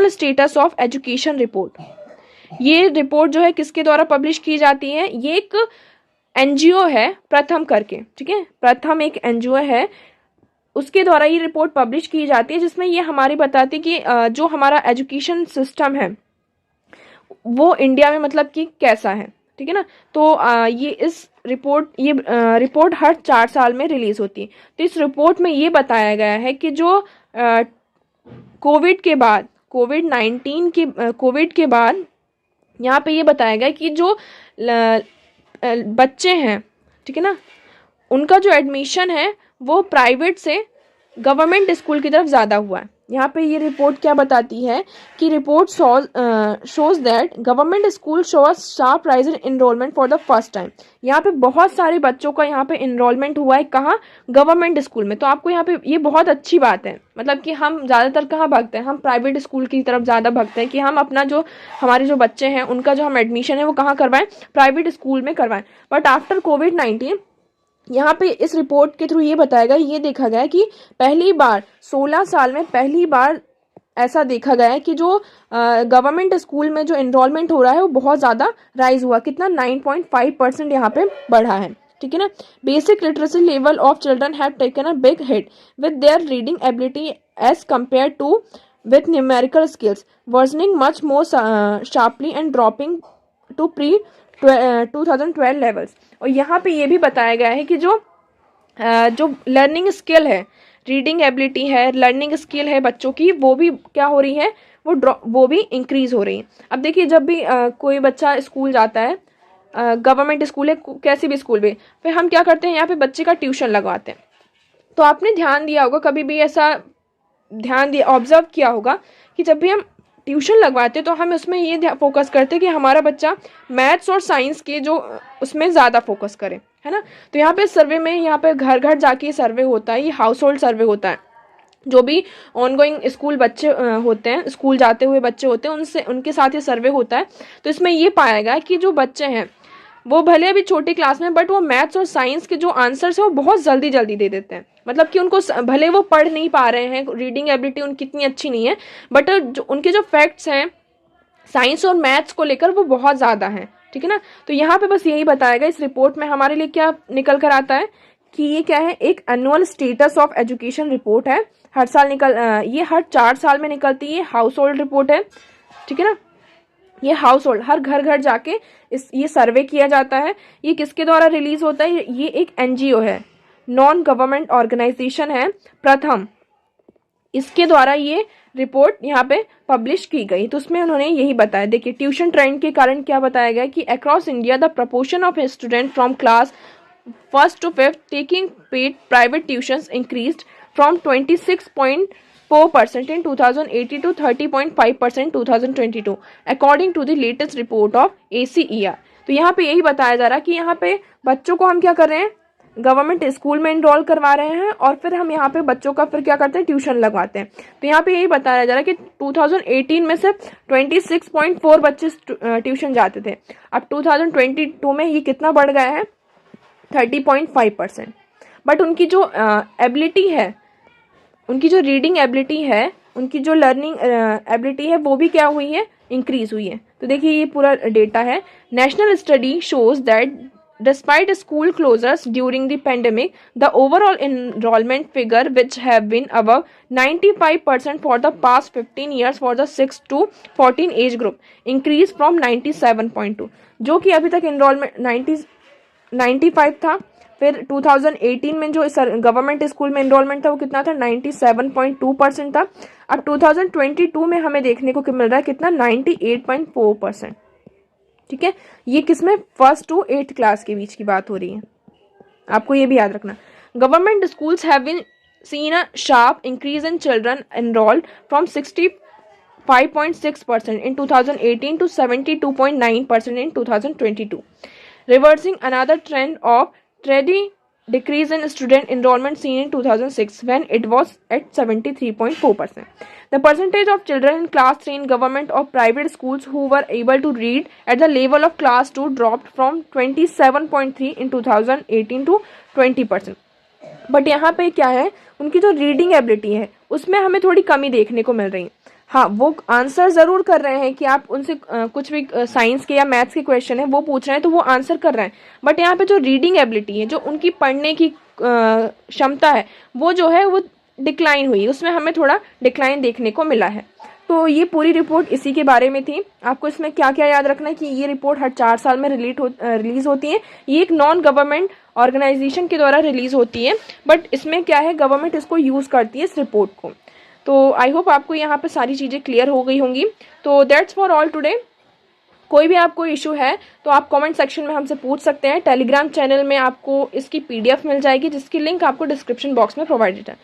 status of education report. ये रिपोर्ट जो है किसके द्वारा पब्लिश की जाती है, ये एक NGO है प्रथम करके। ठीक है, प्रथम एक NGO है, उसके द्वारा ये रिपोर्ट पब्लिश की जाती है जिसमें ये हमारी बताती है कि जो हमारा एजुकेशन सिस्टम है वो इंडिया में मतलब कि कैसा है। ठीक है ना, तो ये रिपोर्ट हर 4 साल में रिलीज होती है। तो इस रिपोर्ट में ये बताया गया है कि जो कोविड के बाद यहाँ पे ये बताया गया कि जो बच्चे हैं, ठीक है ना, उनका जो एडमिशन है वो प्राइवेट से गवर्नमेंट स्कूल की तरफ ज़्यादा हुआ है। यहाँ पे ये रिपोर्ट क्या बताती है कि report shows that government school shows sharp rise in enrolment for the first time. यहाँ पे बहुत सारे बच्चों का यहाँ पे एनरोलमेंट हुआ है, कहाँ, गवर्नमेंट स्कूल में। तो आपको यहाँ पे ये बहुत अच्छी बात है, मतलब कि हम ज़्यादातर कहाँ भागते हैं, हम प्राइवेट स्कूल की तरफ ज़्यादा भागते हैं कि हम अपना जो हमारे जो बच्चे हैं उनका जो हम एडमिशन है वो कहाँ करवाएं, प्राइवेट स्कूल में करवाएं। बट आफ्टर कोविड-19 यहाँ पे इस रिपोर्ट के थ्रू ये बताया गया, ये देखा गया कि पहली बार 16 साल में पहली बार ऐसा देखा गया है कि जो गवर्नमेंट स्कूल में जो एनरोलमेंट हो रहा है वो बहुत ज़्यादा राइज हुआ, कितना 9.5% यहाँ पे बढ़ा है। ठीक है ना, basic literacy level of children have taken a big hit with their reading ability as compared to with numerical skills worsening much more sharply and dropping to pre 2012 levels. और यहाँ पे ये भी बताया गया है कि जो लर्निंग स्किल है, रीडिंग एबिलिटी है, लर्निंग स्किल है बच्चों की, वो भी क्या हो रही है, वो भी इंक्रीज हो रही है। अब देखिए जब भी कोई बच्चा स्कूल जाता है, गवर्नमेंट स्कूल है, कैसी भी स्कूल भी, फिर हम क्या करते हैं, यहाँ पे बच्चे का ट्यूशन लगवाते हैं। तो आपने ध्यान दिया होगा, कभी भी ऐसा ऑब्जर्व किया होगा कि जब भी हम ट्यूशन लगवाते तो हम उसमें ये फोकस करते कि हमारा बच्चा मैथ्स और साइंस के जो उसमें ज़्यादा फोकस करे, है ना। तो यहाँ पे सर्वे में, यहाँ पे घर घर जाके सर्वे होता है, ये हाउस होल्ड सर्वे होता है। जो भी ऑनगोइंग स्कूल बच्चे होते हैं, स्कूल जाते हुए बच्चे होते हैं, उनके साथ ये सर्वे होता है। तो इसमें ये पाया गया कि जो बच्चे हैं वो भले अभी छोटी क्लास में, बट वो मैथ्स और साइंस के जो आंसर्स हैं वो बहुत जल्दी दे देते हैं। मतलब कि उनको भले वो पढ़ नहीं पा रहे हैं, रीडिंग एबिलिटी उनकी इतनी अच्छी नहीं है, बट जो उनके जो फैक्ट्स हैं साइंस और मैथ्स को लेकर वो बहुत ज़्यादा हैं। ठीक है ना, तो यहाँ पे बस यही बताया गया। इस रिपोर्ट में हमारे लिए क्या निकल कर आता है कि ये क्या है, एक annual status of education report है, हर साल ये हर 4 साल में निकलती है। हाउस होल्ड रिपोर्ट है, ठीक है ना, ये हाउस होल्ड हर घर घर जाके ये सर्वे किया जाता है। ये किसके द्वारा रिलीज होता है, ये एक NGO है, नॉन गवर्नमेंट ऑर्गेनाइजेशन है प्रथम, इसके द्वारा ये रिपोर्ट यहाँ पे पब्लिश की गई। तो उसमें उन्होंने यही बताया। देखिए ट्यूशन ट्रेंड के कारण क्या बताया गया कि across India the proportion of student from class 1st to 5th taking paid private tuitions increased from 26% 4% in 2018 to 30.5% 2022 according to the latest report of ACER। तो यहाँ पे यही बताया जा रहा है कि यहाँ पे बच्चों को हम क्या कर रहे हैं, गवर्नमेंट स्कूल में इनरोल करवा रहे हैं और फिर हम यहाँ पे बच्चों का फिर क्या करते हैं, ट्यूशन लगवाते हैं। तो यहाँ पे यही बताया जा रहा है कि 2018 में सिर्फ 26.4 बच्चे ट्यूशन जाते थे, अब 2022 में ये कितना बढ़ गया है, 30.5%। बट उनकी जो एबिलिटी है, उनकी जो रीडिंग एबिलिटी है, उनकी जो लर्निंग एबिलिटी है, वो भी क्या हुई है, इंक्रीज हुई है। तो देखिए ये पूरा डेटा है। National study shows that despite school closures during the pandemic, the overall enrollment figure which have been above 95% for the past 15 years for the 6 to 14 age group increased from 97.2, जो कि अभी तक enrollment 95 था, फिर 2018 में जो government school में enrolment था वो कितना था, 97.2% था। अब 2022 में हमें देखने को मिल रहा है कितना, 98.4%। ठीक है, ये किसमें, 1st to 8th क्लास के बीच की बात हो रही है, आपको ये भी याद रखना। Government schools have been seen a sharp increase in children enrolled from 65.6% in 2018 to 72.9% in 2022, reversing another trend of steady decrease in student enrollment seen in 2006 when it was at 73.4%. The percentage of children in class 3 in government or private schools who were able to read at the level of class 2 dropped from 27.3 in 2018 to 20%. But यहाँ पे क्या है, उनकी जो reading ability है उसमें हमें थोड़ी कमी देखने को मिल रही है। हाँ, वो आंसर ज़रूर कर रहे हैं कि आप उनसे कुछ भी साइंस के या मैथ्स के क्वेश्चन है वो पूछ रहे हैं तो वो आंसर कर रहे हैं, बट यहाँ पे जो रीडिंग एबिलिटी है, जो उनकी पढ़ने की क्षमता है, वो जो है वो डिक्लाइन हुई, उसमें हमें थोड़ा डिक्लाइन देखने को मिला है। तो ये पूरी रिपोर्ट इसी के बारे में थी। आपको इसमें क्या क्या याद रखना है कि ये रिपोर्ट हर 4 साल में रिलीज़ होती है। ये एक नॉन गवर्नमेंट ऑर्गेनाइजेशन के द्वारा रिलीज़ होती है, बट इसमें क्या है, गवर्नमेंट इसको यूज़ करती है इस रिपोर्ट को। तो आई होप आपको यहाँ पे सारी चीज़ें क्लियर हो गई होंगी। तो दैट्स फॉर ऑल टुडे। कोई भी आपको इशू है तो आप कमेंट सेक्शन में हमसे पूछ सकते हैं। टेलीग्राम चैनल में आपको इसकी PDF मिल जाएगी, जिसकी लिंक आपको डिस्क्रिप्शन बॉक्स में प्रोवाइडेड है।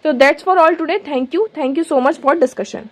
So that's for all today. Thank you so much for discussion.